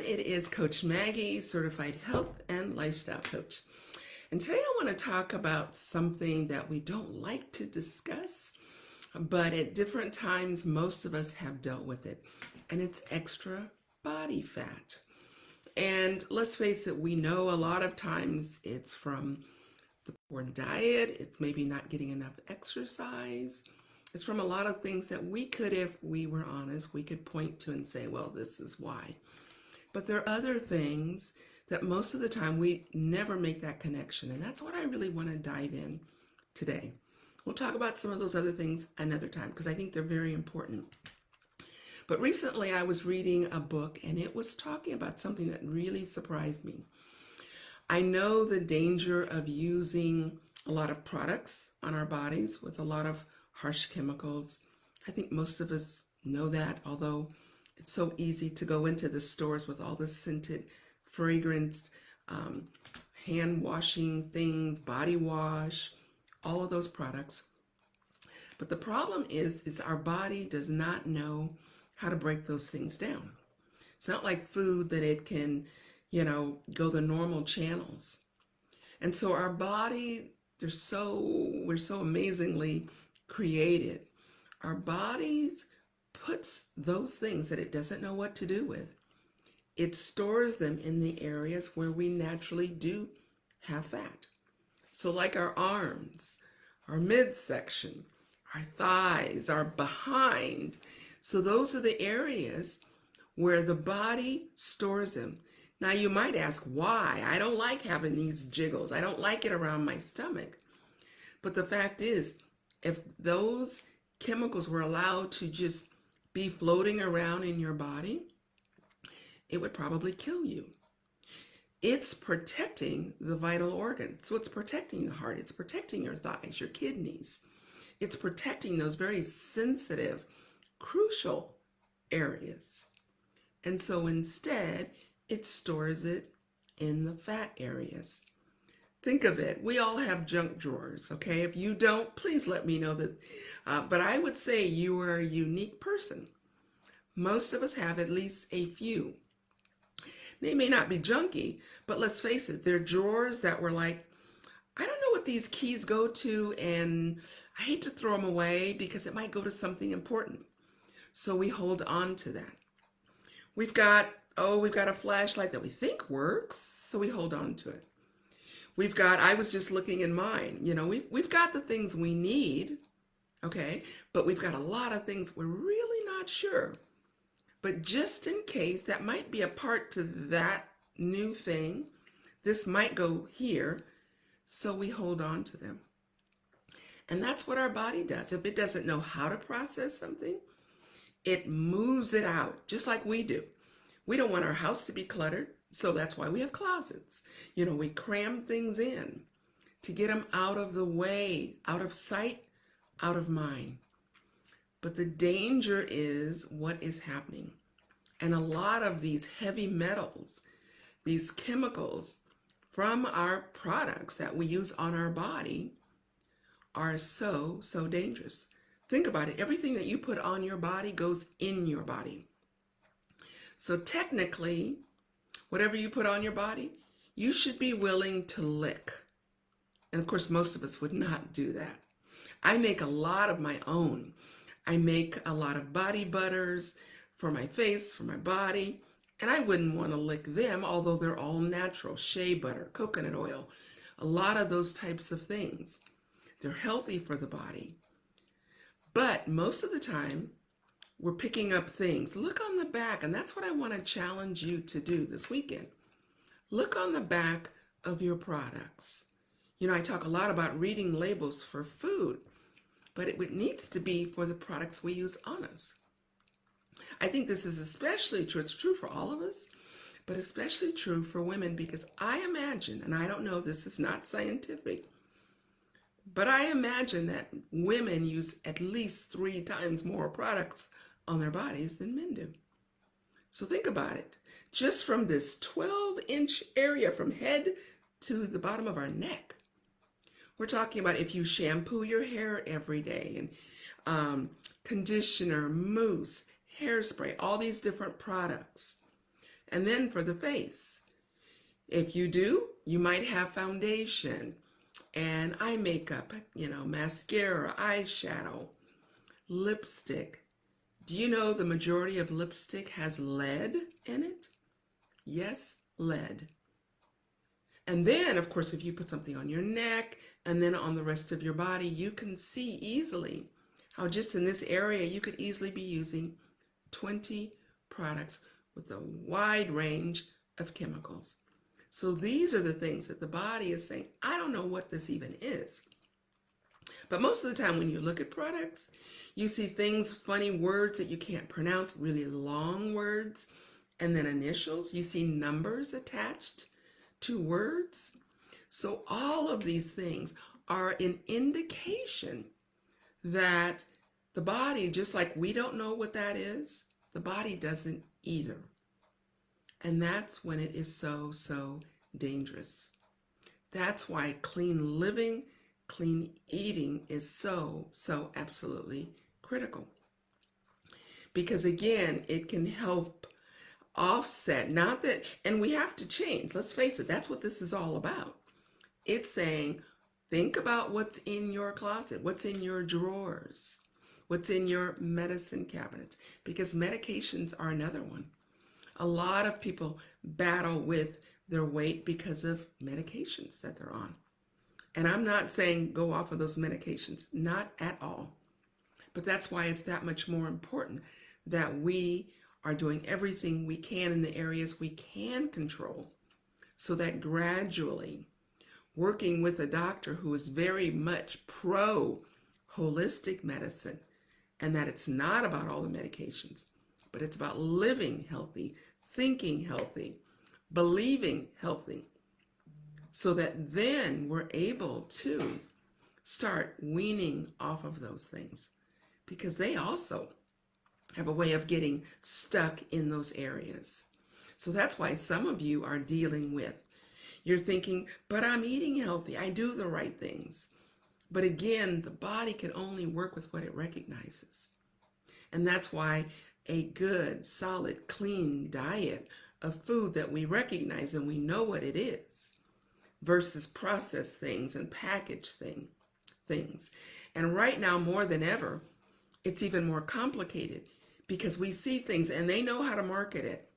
It is Coach Maggie, certified health and lifestyle coach. And today I want to talk about something that we don't like to discuss, but at different times, most of us have dealt with it, and it's extra body fat. And let's face it, we know a lot of times it's from the poor diet, it's maybe not getting enough exercise. It's from a lot of things that we could, if we were honest, we could point to and say, well, this is why. But there are other things that most of the time we never make that connection. And that's what I really want to dive in today. We'll talk about some of those other things another time because I think they're very important. But recently I was reading a book and it was talking about something that really surprised me. I know the danger of using a lot of products on our bodies with a lot of harsh chemicals. I think most of us know that, although it's so easy to go into the stores with all the scented, fragranced, hand washing things, body wash, all of those products. But the problem is our body does not know how to break those things down. It's not like food that it can, go the normal channels. And so our body, we're so amazingly created. Our bodies puts those things that it doesn't know what to do with. It stores them in the areas where we naturally do have fat. So like our arms, our midsection, our thighs, our behind. So those are the areas where the body stores them. Now you might ask why. I don't like having these jiggles. I don't like it around my stomach. But the fact is, if those chemicals were allowed to just be floating around in your body, it would probably kill you. It's protecting the vital organs. So it's protecting the heart. It's protecting your thighs, your kidneys. It's protecting those very sensitive, crucial areas. And so instead, it stores it in the fat areas. Think of it. We all have junk drawers, okay? If you don't, please let me know that. But I would say you are a unique person. Most of us have at least a few. They may not be junky, but let's face it, they're drawers that were like, I don't know what these keys go to, and I hate to throw them away because it might go to something important. So we hold on to that. We've got a flashlight that we think works, so we hold on to it. I was just looking in mine, we've got the things we need, okay, but we've got a lot of things we're really not sure. But just in case that might be a part to that new thing, this might go here, so we hold on to them. And that's what our body does. If it doesn't know how to process something, it moves it out, just like we do. We don't want our house to be cluttered, so that's why we have closets. We cram things in to get them out of the way, out of sight, out of mind. But the danger is what is happening. And a lot of these heavy metals, these chemicals from our products that we use on our body are so dangerous. Think about it. Everything that you put on your body goes in your body. So technically, whatever you put on your body, you should be willing to lick. And of course, most of us would not do that. I make a lot of my own. I make a lot of body butters for my face, for my body, and I wouldn't want to lick them, although they're all natural. Shea butter, coconut oil, a lot of those types of things. They're healthy for the body. But most of the time, we're picking up things. Look on the back, and that's what I want to challenge you to do this weekend. Look on the back of your products. I talk a lot about reading labels for food, but it needs to be for the products we use on us. I think this is especially true. It's true for all of us, but especially true for women because I imagine, and I don't know, this is not scientific, but I imagine that women use at least 3 times more products on their bodies than men do. So think about it. Just from this 12-inch area from head to the bottom of our neck, we're talking about if you shampoo your hair every day and conditioner, mousse, hairspray, all these different products. And then for the face, if you do, you might have foundation and eye makeup, mascara, eyeshadow, lipstick. Do you know the majority of lipstick has lead in it? Yes, lead. And then, of course, if you put something on your neck and then on the rest of your body, you can see easily how just in this area you could easily be using 20 products with a wide range of chemicals. So these are the things that the body is saying, I don't know what this even is. But most of the time when you look at products, you see things, funny words that you can't pronounce, really long words, and then initials. You see numbers attached to words. So all of these things are an indication that the body, just like we don't know what that is, the body doesn't either. And that's when it is so, so dangerous. That's why clean living, clean eating is so, so absolutely critical. Because again, it can help offset, not that, and we have to change. Let's face it, that's what this is all about. It's saying, think about what's in your closet, what's in your drawers, what's in your medicine cabinets, because medications are another one. A lot of people battle with their weight because of medications that they're on. And I'm not saying go off of those medications, not at all. But that's why it's that much more important that we are doing everything we can in the areas we can control, so that gradually, working with a doctor who is very much pro holistic medicine, and that it's not about all the medications, but it's about living healthy, thinking healthy, believing healthy, so that then we're able to start weaning off of those things, because they also have a way of getting stuck in those areas. So that's why some of you are dealing with, you're thinking, but I'm eating healthy, I do the right things. But again, the body can only work with what it recognizes. And that's why a good, solid, clean diet of food that we recognize and we know what it is, versus processed things and packaged things. And right now, more than ever, it's even more complicated, because we see things and they know how to market it.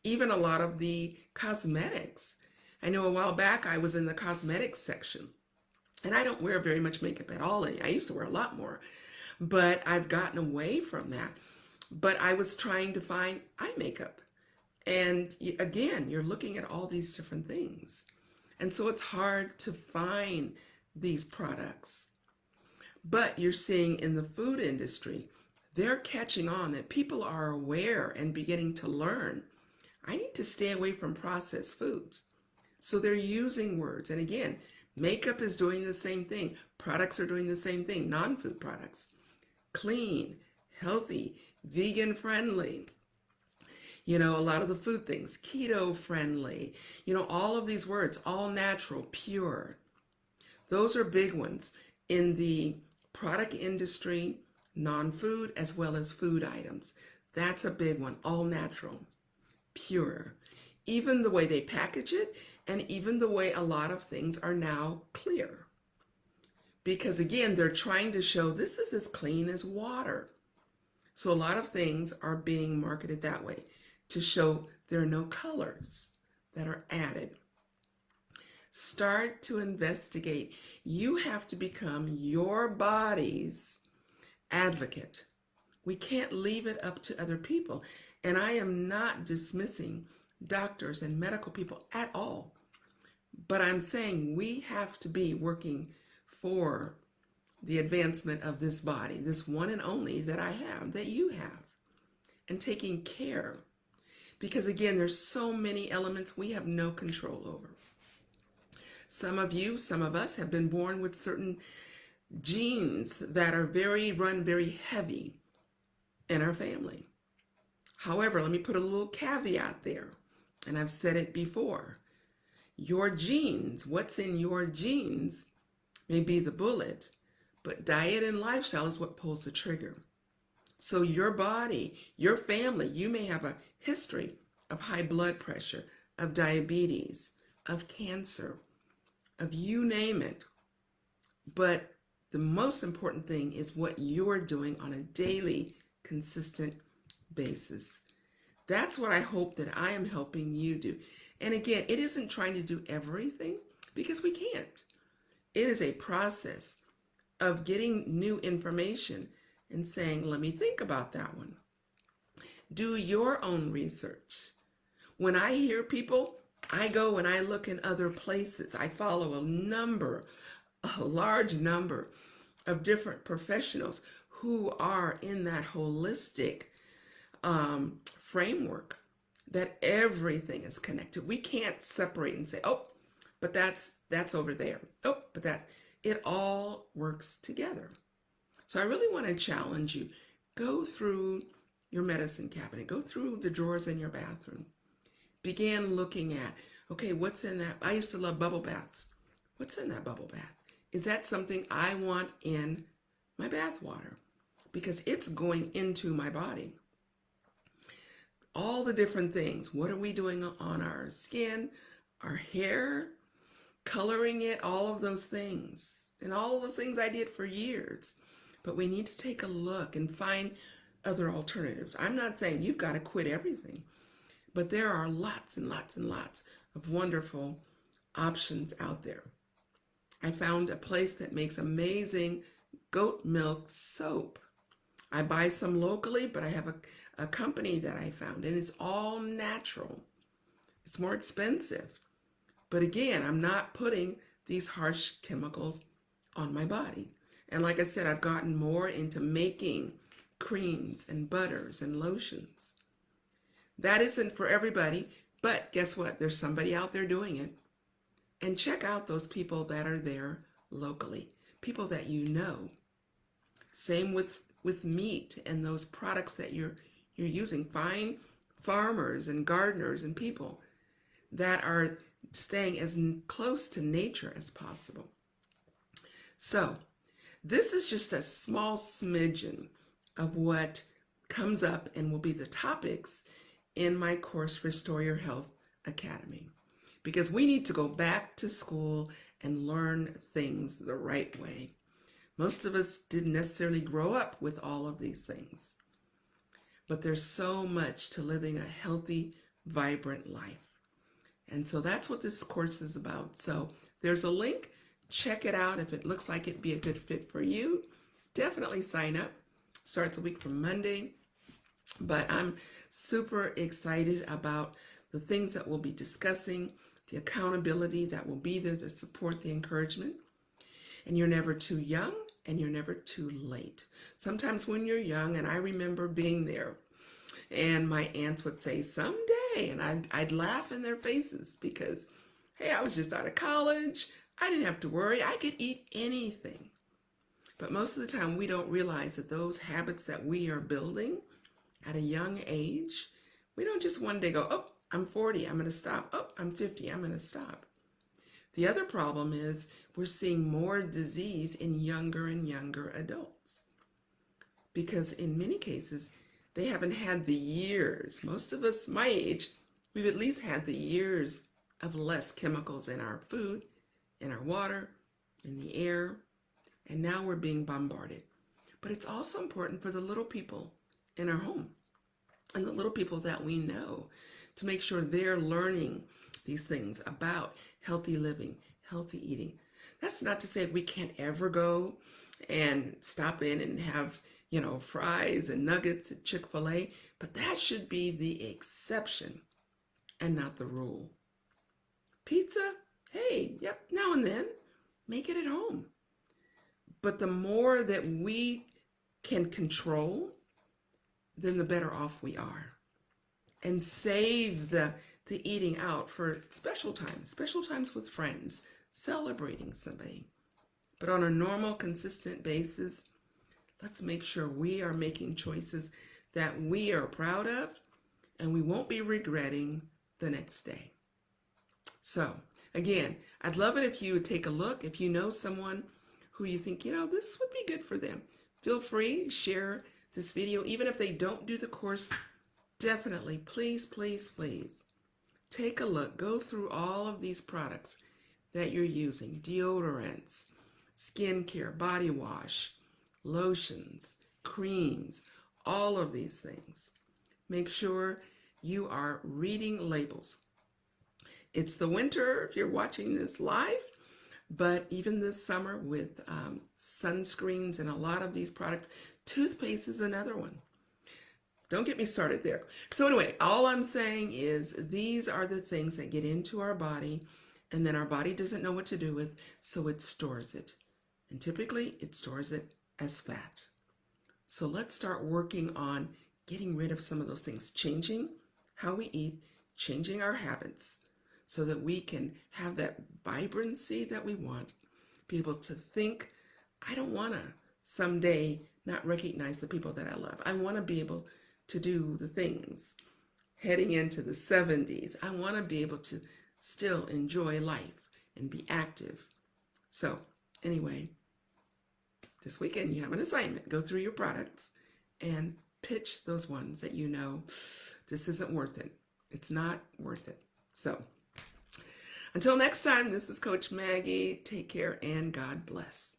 Even a lot of the cosmetics. I know a while back I was in the cosmetics section, and I don't wear very much makeup at all. I used to wear a lot more, but I've gotten away from that. But I was trying to find eye makeup. And again, you're looking at all these different things. And so it's hard to find these products. But you're seeing in the food industry, they're catching on, that people are aware and beginning to learn, I need to stay away from processed foods. So they're using words. And again, makeup is doing the same thing. Products are doing the same thing, non-food products. Clean, healthy, vegan friendly. A lot of the food things, keto friendly, all of these words, all natural, pure. Those are big ones in the product industry, non-food as well as food items. That's a big one, all natural, pure. Even the way they package it, and even the way a lot of things are now clear. Because again, they're trying to show this is as clean as water. So a lot of things are being marketed that way, to show there are no colors that are added. Start to investigate. You have to become your body's advocate. We can't leave it up to other people. And I am not dismissing doctors and medical people at all. But I'm saying we have to be working for the advancement of this body, this one and only that I have, that you have, and taking care. Because again, there's so many elements we have no control over. Some of you, some of us have been born with certain genes that are run very heavy in our family. However, let me put a little caveat there, and I've said it before. Your genes, what's in your genes, may be the bullet, but diet and lifestyle is what pulls the trigger. So your body, your family, you may have a history of high blood pressure, of diabetes, of cancer, of you name it. But the most important thing is what you're doing on a daily, consistent basis. That's what I hope that I am helping you do. And again, it isn't trying to do everything because we can't. It is a process of getting new information and saying, let me think about that one. Do your own research. When I hear people, I go and I look in other places. I follow a large number of different professionals who are in that holistic framework that everything is connected. We can't separate and say, oh, but that's over there. Oh, but it all works together. So I really want to challenge you. Go through your medicine cabinet. Go through the drawers in your bathroom. Begin looking at, okay, what's in that? I used to love bubble baths. What's in that bubble bath? Is that something I want in my bath water? Because it's going into my body. All the different things. What are we doing on our skin, our hair, coloring it, all of those things. And all of those things I did for years. But we need to take a look and find other alternatives. I'm not saying you've got to quit everything, but there are lots and lots and lots of wonderful options out there. I found a place that makes amazing goat milk soap. I buy some locally, but I have a company that I found, and it's all natural. It's more expensive. But again, I'm not putting these harsh chemicals on my body. And like I said, I've gotten more into making creams and butters and lotions. That isn't for everybody, but guess what? There's somebody out there doing it. And check out those people that are there locally, people that you know. Same with meat and those products that you're using. Find farmers and gardeners and people that are staying as close to nature as possible. So this is just a small smidgen of what comes up and will be the topics in my course, Restore Your Health Academy. Because we need to go back to school and learn things the right way. Most of us didn't necessarily grow up with all of these things. But there's so much to living a healthy, vibrant life. And so that's what this course is about. So there's a link. Check it out. If it looks like it'd be a good fit for you, definitely sign up. Starts a week from Monday. But I'm super excited about the things that we'll be discussing, the accountability that will be there, the support, the encouragement. And you're never too young and you're never too late. Sometimes when you're young, and I remember being there, and my aunts would say, someday, and I'd laugh in their faces because, hey, I was just out of college. I didn't have to worry. I could eat anything. But most of the time, we don't realize that those habits that we are building at a young age, we don't just one day go, oh, I'm 40, I'm going to stop. Oh, I'm 50, I'm going to stop. The other problem is we're seeing more disease in younger and younger adults because in many cases, they haven't had the years. Most of us, my age, we've at least had the years of less chemicals in our food, in our water, in the air, and now we're being bombarded. But it's also important for the little people in our home and the little people that we know to make sure they're learning these things about healthy living, healthy eating. That's not to say we can't ever go and stop in and have, fries and nuggets at Chick-fil-A, but that should be the exception and not the rule. Pizza, hey, yep, now and then, make it at home. But the more that we can control, then the better off we are. And save the eating out for special times with friends, celebrating somebody. But on a normal, consistent basis, let's make sure we are making choices that we are proud of and we won't be regretting the next day. So, again, I'd love it if you would take a look. If you know someone who you think, this would be good for them, feel free, share this video. Even if they don't do the course, definitely, please, please, please take a look. Go through all of these products that you're using: deodorants, skincare, body wash, lotions, creams, all of these things. Make sure you are reading labels. It's the winter if you're watching this live, but even this summer with sunscreens and a lot of these products, toothpaste is another one. Don't get me started there. So anyway, all I'm saying is these are the things that get into our body and then our body doesn't know what to do with, so it stores it. And typically it stores it as fat. So let's start working on getting rid of some of those things, changing how we eat, changing our habits so that we can have that vibrancy that we want, be able to think, I don't want to someday not recognize the people that I love. I want to be able to do the things heading into the 70s. I want to be able to still enjoy life and be active. So anyway, this weekend you have an assignment. Go through your products and pitch those ones that you know this isn't worth it. It's not worth it. So until next time, this is Coach Maggie. Take care and God bless.